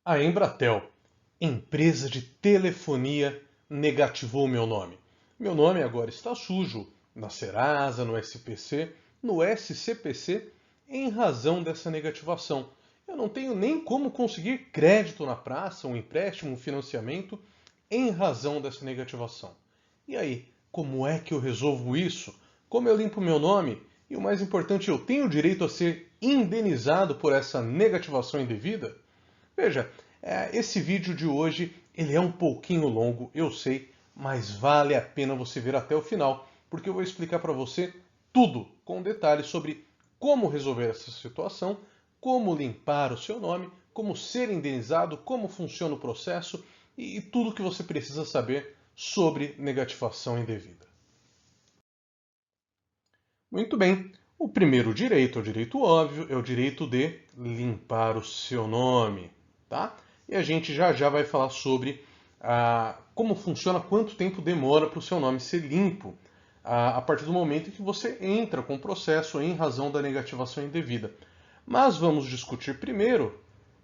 A Embratel, empresa de telefonia, negativou meu nome. Meu nome agora está sujo na Serasa, no SPC, no SCPC, em razão dessa negativação. Eu não tenho nem como conseguir crédito na praça, um empréstimo, um financiamento, em razão dessa negativação. E aí, como é que eu resolvo isso? Como eu limpo meu nome? E o mais importante, eu tenho o direito a ser indenizado por essa negativação indevida? Veja, esse vídeo de hoje ele é um pouquinho longo, eu sei, mas vale a pena você ver até o final, porque eu vou explicar para você tudo com detalhes sobre como resolver essa situação, como limpar o seu nome, como ser indenizado, como funciona o processo e tudo que você precisa saber sobre negativação indevida. Muito bem. O primeiro direito, é o direito óbvio, é o direito de limpar o seu nome, tá? E a gente já já vai falar sobre como funciona, quanto tempo demora para o seu nome ser limpo a partir do momento em que você entra com o processo em razão da negativação indevida. Mas vamos discutir primeiro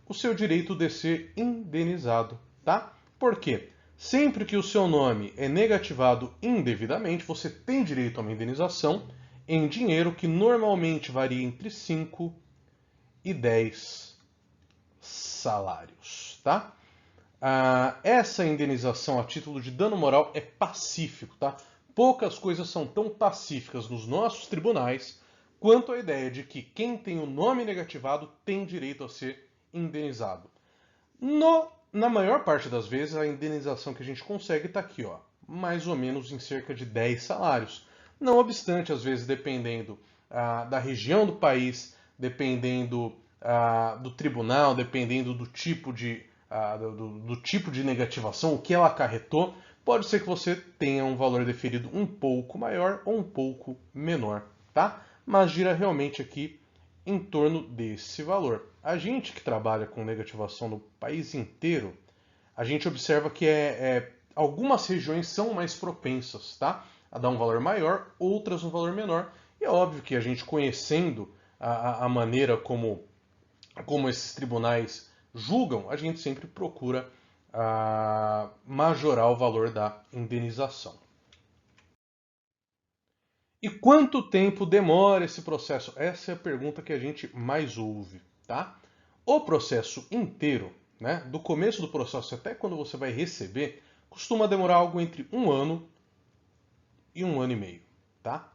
o seu direito de ser indenizado, tá? Por quê? Sempre que o seu nome é negativado indevidamente, você tem direito a uma indenização em dinheiro que normalmente varia entre 5 e 10 salários, tá? Essa indenização a título de dano moral é pacífico, tá? Poucas coisas são tão pacíficas nos nossos tribunais quanto a ideia de que quem tem o nome negativado tem direito a ser indenizado. Na maior parte das vezes, a indenização que a gente consegue está aqui, ó, mais ou menos em cerca de 10 salários. Não obstante, às vezes, dependendo da região do país, dependendo do tribunal, dependendo do tipo de negativação, o que ela acarretou, pode ser que você tenha um valor deferido um pouco maior ou um pouco menor, tá? Mas gira realmente aqui em torno desse valor. A gente que trabalha com negativação no país inteiro, a gente observa que algumas regiões são mais propensas, tá? A dar um valor maior, outras um valor menor. E é óbvio que a gente conhecendo a maneira como esses tribunais julgam, a gente sempre procura majorar o valor da indenização. E quanto tempo demora esse processo? Essa é a pergunta que a gente mais ouve, tá? O processo inteiro, né, do começo do processo até quando você vai receber, costuma demorar algo entre 1 ano e 1 ano e meio, tá?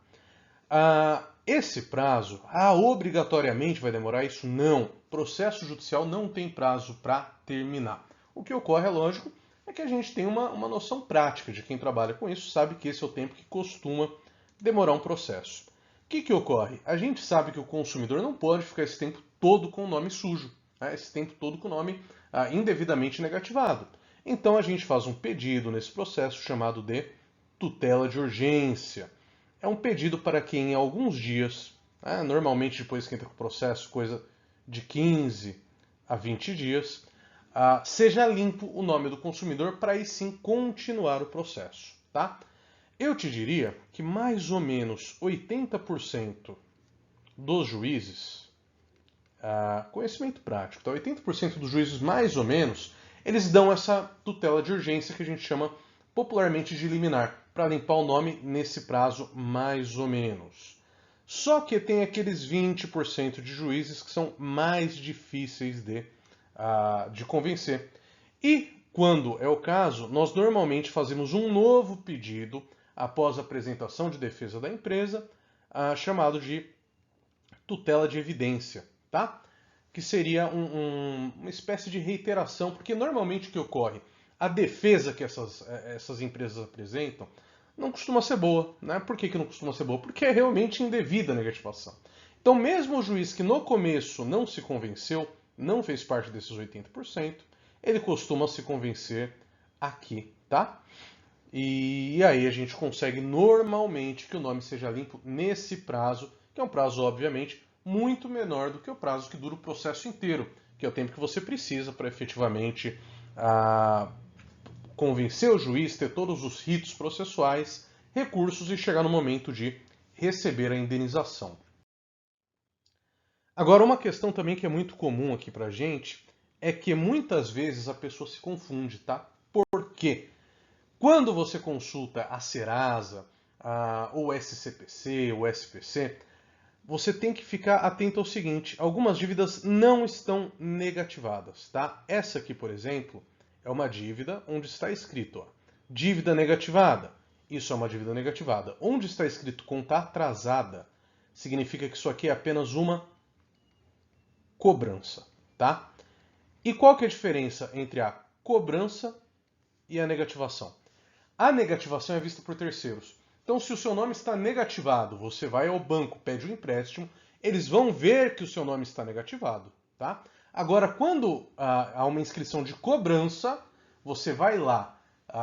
Esse prazo, obrigatoriamente vai demorar isso? Não. Processo judicial não tem prazo para terminar. O que ocorre, é lógico, é que a gente tem uma noção prática de quem trabalha com isso, sabe que esse é o tempo que costuma demorar um processo. O que ocorre? A gente sabe que o consumidor não pode ficar esse tempo todo com o nome sujo, né? Esse tempo todo com o nome indevidamente negativado. Então a gente faz um pedido nesse processo chamado de tutela de urgência. É um pedido para que em alguns dias, normalmente depois que entra com o processo, coisa de 15 a 20 dias, seja limpo o nome do consumidor para aí sim continuar o processo, tá? Eu te diria que mais ou menos 80% dos juízes, conhecimento prático, tá? 80% dos juízes mais ou menos, eles dão essa tutela de urgência que a gente chama popularmente de liminar, para limpar o nome nesse prazo mais ou menos. Só que tem aqueles 20% de juízes que são mais difíceis de convencer. E, quando é o caso, nós normalmente fazemos um novo pedido após a apresentação de defesa da empresa, chamado de tutela de evidência, tá? Que seria uma espécie de reiteração, porque normalmente o que ocorre? A defesa que essas empresas apresentam não costuma ser boa, né? Por que não costuma ser boa? Porque é realmente indevida a negativação. Então, mesmo o juiz que no começo não se convenceu, não fez parte desses 80%, ele costuma se convencer aqui, tá? E aí a gente consegue normalmente que o nome seja limpo nesse prazo, que é um prazo, obviamente, muito menor do que o prazo que dura o processo inteiro, que é o tempo que você precisa para efetivamente convencer o juiz, ter todos os ritos processuais, recursos e chegar no momento de receber a indenização. Agora, uma questão também que é muito comum aqui para a gente é que muitas vezes a pessoa se confunde, tá? Por quê? Quando você consulta a Serasa, ou SCPC, ou SPC, você tem que ficar atento ao seguinte: algumas dívidas não estão negativadas, tá? Essa aqui, por exemplo, é uma dívida onde está escrito, ó, dívida negativada. Isso é uma dívida negativada. Onde está escrito conta atrasada, significa que isso aqui é apenas uma cobrança, tá? E qual que é a diferença entre a cobrança e a negativação? A negativação é vista por terceiros. Então, se o seu nome está negativado, você vai ao banco, pede um empréstimo, eles vão ver que o seu nome está negativado, tá? Agora, quando há uma inscrição de cobrança, você vai lá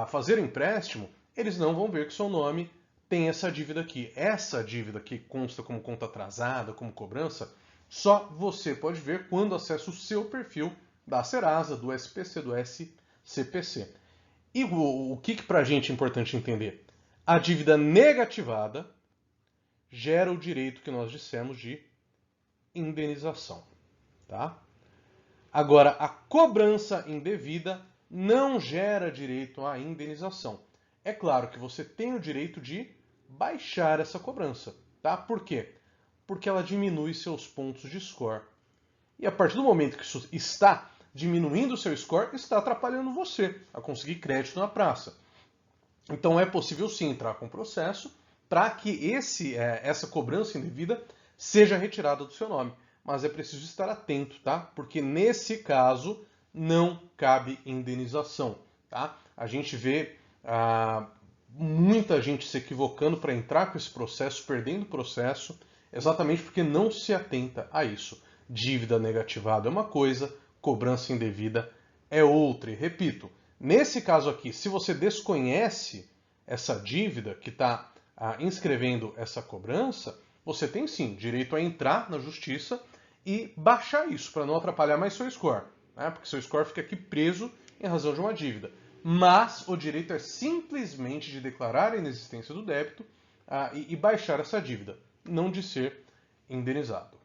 fazer o empréstimo, eles não vão ver que o seu nome tem essa dívida aqui. Essa dívida que consta como conta atrasada, como cobrança, só você pode ver quando acessa o seu perfil da Serasa, do SPC, do SCPC. E o que para a gente é importante entender? A dívida negativada gera o direito que nós dissemos de indenização, tá? Agora, a cobrança indevida não gera direito à indenização. É claro que você tem o direito de baixar essa cobrança, tá? Por quê? Porque ela diminui seus pontos de score. E a partir do momento que isso está diminuindo o seu score, está atrapalhando você a conseguir crédito na praça. Então é possível sim entrar com processo para que essa cobrança indevida seja retirada do seu nome. Mas é preciso estar atento, tá? Porque nesse caso não cabe indenização, tá? A gente vê muita gente se equivocando para entrar com esse processo, perdendo o processo, exatamente porque não se atenta a isso. Dívida negativada é uma coisa, cobrança indevida é outra. E repito, nesse caso aqui, se você desconhece essa dívida que está inscrevendo essa cobrança, você tem sim direito a entrar na justiça e baixar isso para não atrapalhar mais seu score, né? Porque seu score fica aqui preso em razão de uma dívida. Mas o direito é simplesmente de declarar a inexistência do débito e baixar essa dívida, não de ser indenizado.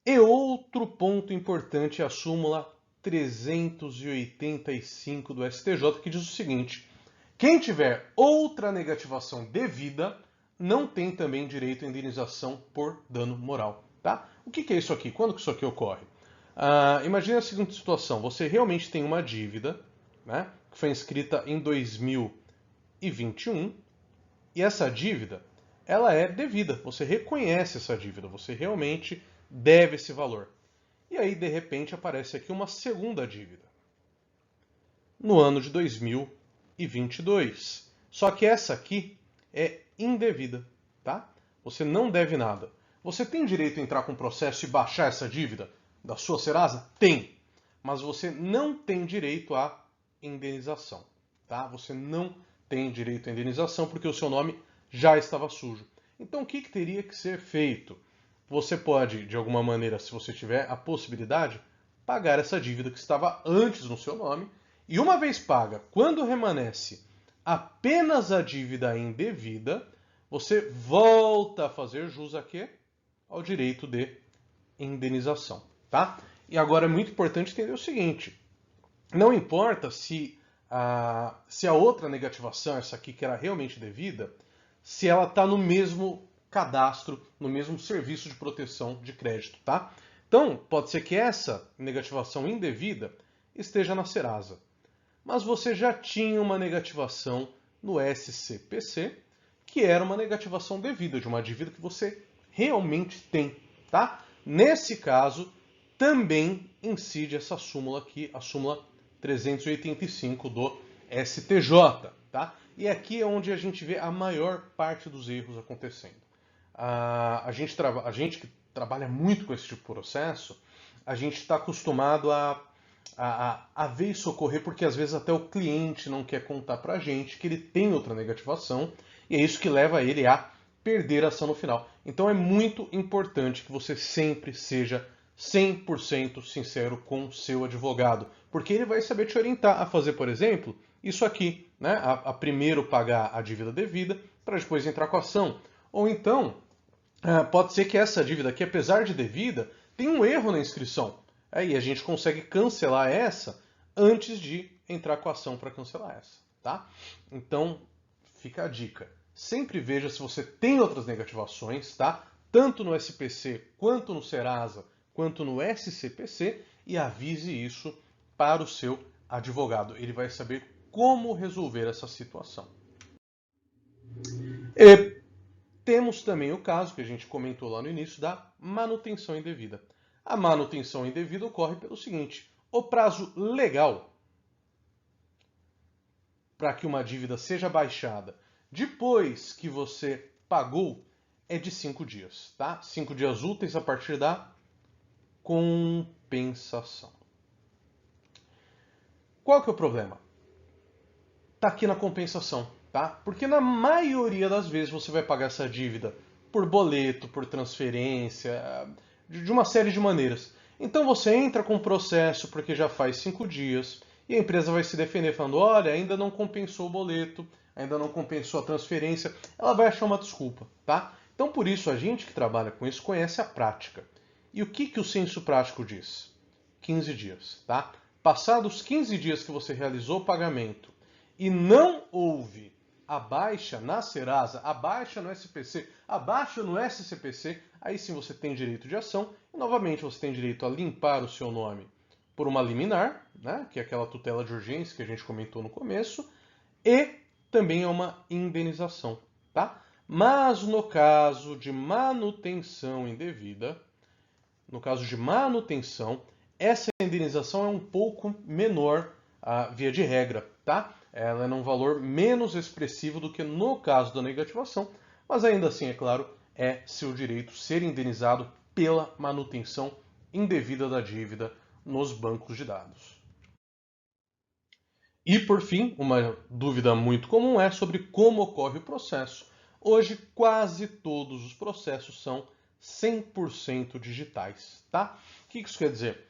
E outro ponto importante é a súmula 385 do STJ, que diz o seguinte: quem tiver outra negativação devida não tem também direito à indenização por dano moral, tá? O que é isso aqui? Quando que isso aqui ocorre? Imagine a seguinte situação: você realmente tem uma dívida, né, que foi inscrita em 2021, e essa dívida ela é devida. Você reconhece essa dívida, você realmente deve esse valor. E aí, de repente, aparece aqui uma segunda dívida no ano de 2022. Só que essa aqui é indevida, tá? Você não deve nada. Você tem direito a entrar com processo e baixar essa dívida da sua Serasa? Tem. Mas você não tem direito à indenização, tá? Você não tem direito à indenização porque o seu nome já estava sujo. Então, o que teria que ser feito? Você pode, de alguma maneira, se você tiver a possibilidade, pagar essa dívida que estava antes no seu nome. E uma vez paga, quando remanesce apenas a dívida indevida, você volta a fazer jus a quê? Ao direito de indenização, tá? E agora é muito importante entender o seguinte: não importa se a outra negativação, essa aqui que era realmente devida, se ela está no mesmo cadastro, no mesmo serviço de proteção de crédito, tá? Então, pode ser que essa negativação indevida esteja na Serasa, mas você já tinha uma negativação no SCPC, que era uma negativação devida, de uma dívida que você realmente tem, tá? Nesse caso, também incide essa súmula aqui, a súmula 385 do STJ, tá? E aqui é onde a gente vê a maior parte dos erros acontecendo. A gente que trabalha muito com esse tipo de processo, a gente está acostumado a ver isso ocorrer porque às vezes até o cliente não quer contar para a gente que ele tem outra negativação e é isso que leva ele a perder a ação no final. Então é muito importante que você sempre seja 100% sincero com o seu advogado, porque ele vai saber te orientar a fazer, por exemplo, isso aqui, né? A primeiro pagar a dívida devida para depois entrar com a ação. Ou então, pode ser que essa dívida aqui, apesar de devida, tem um erro na inscrição. Aí a gente consegue cancelar essa antes de entrar com a ação para cancelar essa, tá? Então, fica a dica. Sempre veja se você tem outras negativações, tá? Tanto no SPC, quanto no Serasa, quanto no SCPC, e avise isso para o seu advogado. Ele vai saber como resolver essa situação. E temos também o caso que a gente comentou lá no início da manutenção indevida. A manutenção indevida ocorre pelo seguinte: o prazo legal para que uma dívida seja baixada depois que você pagou é de 5 dias, tá? 5 dias úteis a partir da compensação. Qual que é o problema? Tá aqui na compensação, tá? Porque na maioria das vezes você vai pagar essa dívida por boleto, por transferência, de uma série de maneiras. Então você entra com o processo porque já faz 5 dias e a empresa vai se defender falando, olha, ainda não compensou o boleto, ainda não compensou a transferência, ela vai achar uma desculpa, tá? Então por isso a gente que trabalha com isso conhece a prática. E o que o senso prático diz? 15 dias, tá? Passados 15 dias que você realizou o pagamento e não houve a baixa na Serasa, a baixa no SPC, a baixa no SCPC, aí sim você tem direito de ação e novamente você tem direito a limpar o seu nome por uma liminar, né, que é aquela tutela de urgência que a gente comentou no começo, e também é uma indenização, tá? Mas no caso de manutenção indevida, essa indenização é um pouco menor, via de regra, tá? Ela é num valor menos expressivo do que no caso da negativação, mas ainda assim, é claro, é seu direito ser indenizado pela manutenção indevida da dívida nos bancos de dados. E por fim, uma dúvida muito comum é sobre como ocorre o processo. Hoje, quase todos os processos são 100% digitais, tá? O que isso quer dizer?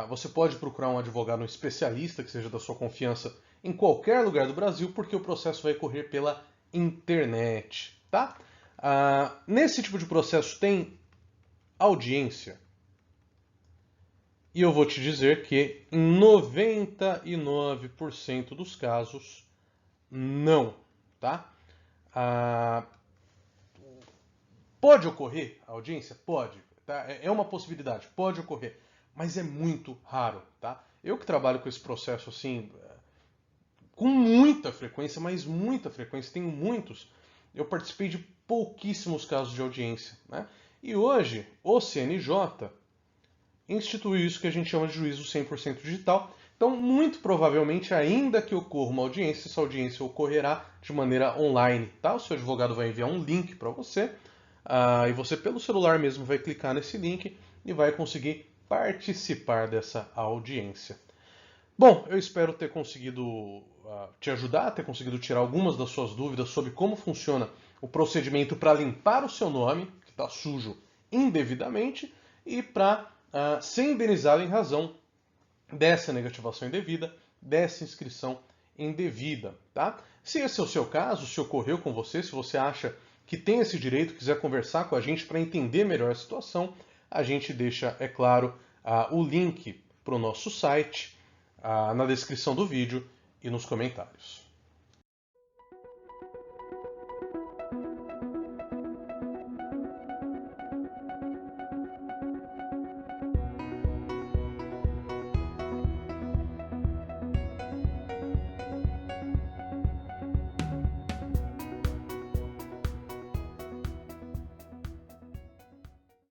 Você pode procurar um advogado, um especialista que seja da sua confiança em qualquer lugar do Brasil, porque o processo vai correr pela internet, tá? Nesse tipo de processo tem audiência. E eu vou te dizer que em 99% dos casos, não, tá? Pode ocorrer a audiência? Pode, tá? É uma possibilidade, pode ocorrer, mas é muito raro, tá? Eu que trabalho com esse processo assim, com muita frequência, mas muita frequência, tenho muitos, eu participei de pouquíssimos casos de audiência, né? E hoje, o CNJ instituiu isso que a gente chama de juízo 100% digital. Então, muito provavelmente, ainda que ocorra uma audiência, essa audiência ocorrerá de maneira online, tá? O seu advogado vai enviar um link para você, e você, pelo celular mesmo, vai clicar nesse link e vai conseguir participar dessa audiência. Bom, eu espero ter conseguido te ajudar, ter conseguido tirar algumas das suas dúvidas sobre como funciona o procedimento para limpar o seu nome, que está sujo indevidamente, e para ser indenizado em razão dessa negativação indevida, dessa inscrição indevida, tá? Se esse é o seu caso, se ocorreu com você, se você acha que tem esse direito, quiser conversar com a gente para entender melhor a situação, a gente deixa, é claro, o link para o nosso site na descrição do vídeo e nos comentários.